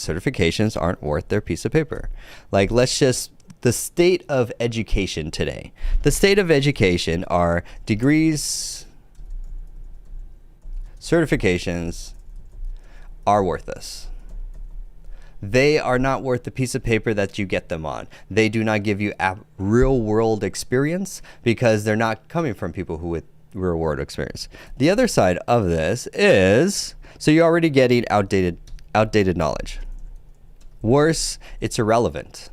certifications aren't worth their piece of paper. Like, let's just, the state of education today. The state of education are degrees, certifications are worthless. They are not worth the piece of paper that you get them on. They do not give you real world experience because they're not coming from people who with real world experience. The other side of this is, so you're already getting outdated knowledge. Worse, it's irrelevant.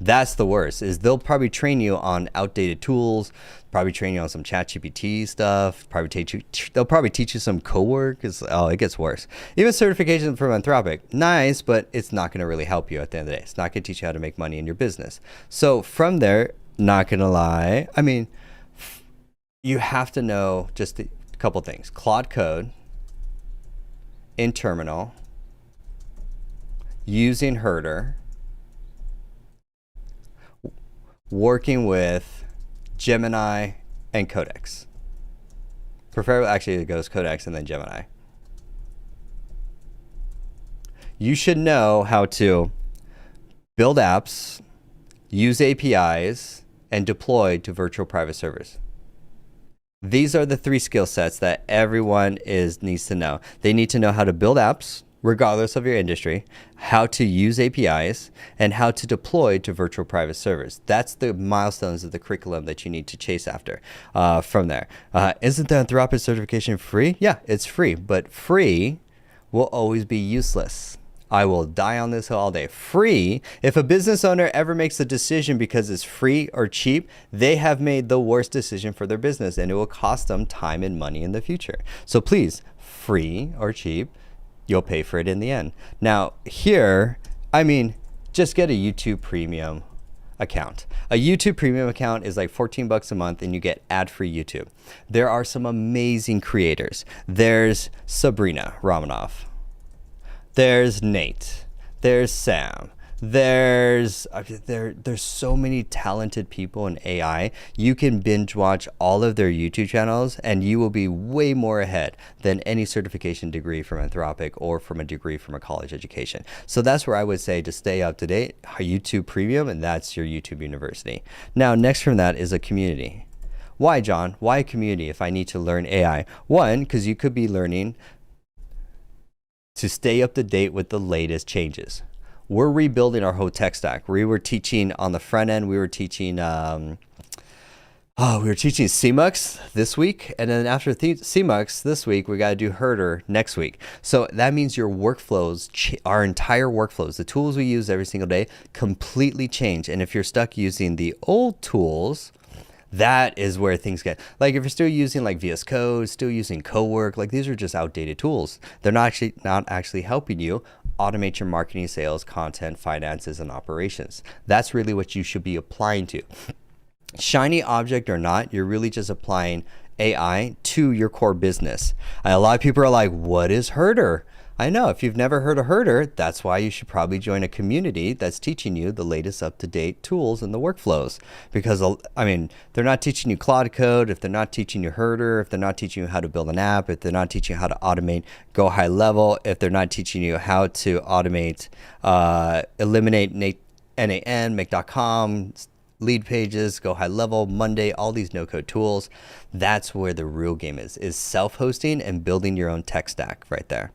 That's the worst, is they'll probably train you on outdated tools, probably train you on some ChatGPT stuff, they'll probably teach you some co-work. It gets worse. Even certification from Anthropic, nice, but it's not going to really help you at the end of the day. It's not going to teach you how to make money in your business. So from there, not going to lie, I mean, you have to know just a couple things. Claude Code in Terminal, using Herder, working with Gemini and Codex. Preferably, actually, it goes Codex and then Gemini. You should know how to build apps, use APIs, and deploy to virtual private servers. These are the 3 skill sets that everyone needs to know. They need to know how to build apps, regardless of your industry, how to use APIs, and how to deploy to virtual private servers. That's the milestones of the curriculum that you need to chase after from there. Isn't the Anthropic certification free? Yeah, it's free, but free will always be useless. I will die on this hill all day. Free, if a business owner ever makes a decision because it's free or cheap, they have made the worst decision for their business, and it will cost them time and money in the future. So please, free or cheap, you'll pay for it in the end. Now here, I mean, just get a YouTube premium account. A YouTube premium account is like 14 bucks a month and you get ad-free YouTube. There are some amazing creators. There's Sabrina Romanoff. There's Nate. There's Sam. There's so many talented people in AI. You can binge watch all of their YouTube channels and you will be way more ahead than any certification degree from Anthropic or from a degree from a college education. So that's where I would say to stay up to date, YouTube Premium, and that's your YouTube University. Now, next from that is a community. Why, John? Why a community if I need to learn AI? One, because you could be learning to stay up to date with the latest changes. We're rebuilding our whole tech stack. We were teaching on the front end. We were teaching CMUX this week, and then after CMUX this week, we got to do Herder next week. So that means your workflows, our entire workflows, the tools we use every single day, completely change. And if you're stuck using the old tools, that is where things get, like if you're still using like VS Code, still using co-work, like these are just outdated tools. They're not actually helping you automate your marketing, sales, content, finances, and operations. That's really what you should be applying to. Shiny object or not, you're really just applying AI to your core business. A lot of people are like, what is Herder? I know, if you've never heard of Herder, that's why you should probably join a community that's teaching you the latest up-to-date tools and the workflows. Because, I mean, they're not teaching you Claude Code, if they're not teaching you Herder, if they're not teaching you how to build an app, if they're not teaching you how to automate, go high level, if they're not teaching you how to automate, eliminate NAN, make.com, lead pages, go high level, Monday, all these no-code tools. That's where the real game is self-hosting and building your own tech stack right there.